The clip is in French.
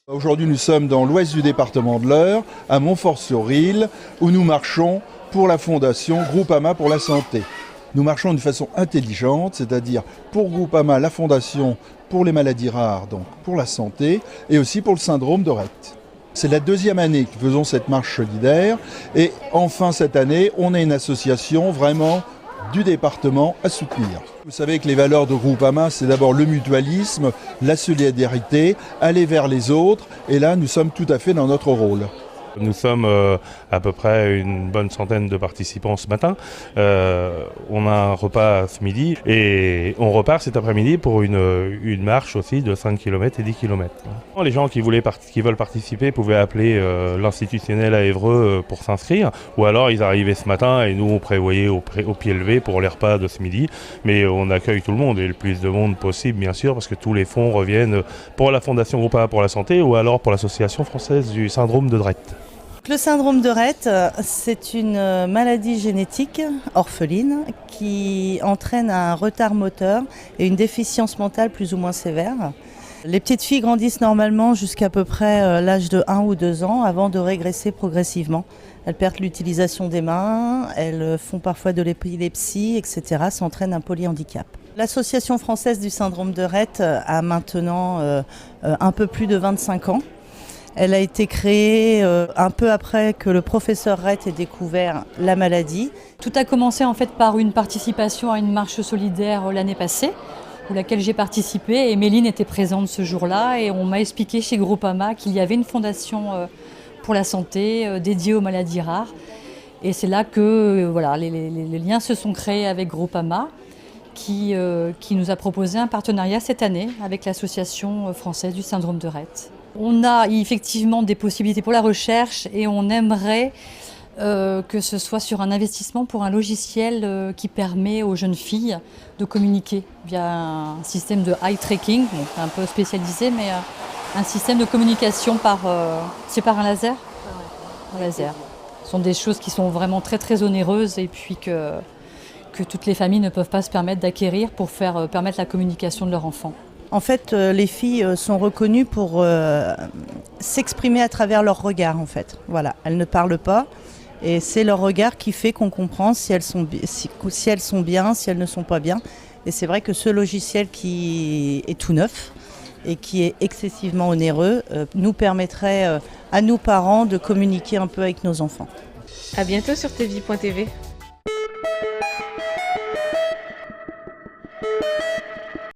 Aujourd'hui, nous sommes dans l'ouest du département de l'Eure, à Montfort-sur-Risle, où nous marchons pour la fondation Groupama pour la santé. Nous marchons d'une façon intelligente, c'est-à-dire pour Groupama, la fondation pour les maladies rares, donc pour la santé, et aussi pour le syndrome de Rett. C'est la deuxième année que nous faisons cette marche solidaire, et enfin cette année, on est une association vraiment du département à soutenir. Vous savez que les valeurs de Groupama, c'est d'abord le mutualisme, la solidarité, aller vers les autres, et là nous sommes tout à fait dans notre rôle. Nous sommes à peu près une bonne centaine de participants ce matin. On a un repas ce midi et on repart cet après-midi pour une marche aussi de 5 km et 10 km. Les gens qui veulent participer pouvaient appeler l'institutionnel à Évreux pour s'inscrire, ou alors ils arrivaient ce matin et nous on prévoyait au pied levé pour les repas de ce midi. Mais on accueille tout le monde et le plus de monde possible bien sûr, parce que tous les fonds reviennent pour la Fondation Groupama pour la santé ou alors pour l'Association française du syndrome de Rett. Le syndrome de Rett, c'est une maladie génétique orpheline qui entraîne un retard moteur et une déficience mentale plus ou moins sévère. Les petites filles grandissent normalement jusqu'à peu près l'âge de 1 ou 2 ans avant de régresser progressivement. Elles perdent l'utilisation des mains, elles font parfois de l'épilepsie, etc. Ça entraîne un polyhandicap. L'Association française du syndrome de Rett a maintenant un peu plus de 25 ans. Elle a été créée un peu après que le professeur Rett ait découvert la maladie. Tout a commencé en fait par une participation à une marche solidaire l'année passée, à laquelle j'ai participé, et Méline était présente ce jour-là, et on m'a expliqué chez Groupama qu'il y avait une fondation pour la santé dédiée aux maladies rares. Et c'est là que les liens se sont créés avec Groupama, qui nous a proposé un partenariat cette année avec l'Association française du syndrome de Rett. On a effectivement des possibilités pour la recherche et on aimerait que ce soit sur un investissement pour un logiciel qui permet aux jeunes filles de communiquer via un système de eye tracking, donc un peu spécialisé, mais un système de communication c'est par un laser. Un laser. Ce sont des choses qui sont vraiment très très onéreuses et puis que toutes les familles ne peuvent pas se permettre d'acquérir pour permettre la communication de leur enfant. En fait, les filles sont reconnues pour s'exprimer à travers leur regard, en fait. Voilà, elles ne parlent pas et c'est leur regard qui fait qu'on comprend si elles sont bien, si elles ne sont pas bien. Et c'est vrai que ce logiciel qui est tout neuf et qui est excessivement onéreux nous permettrait à nous parents de communiquer un peu avec nos enfants. À bientôt sur tvie.tv.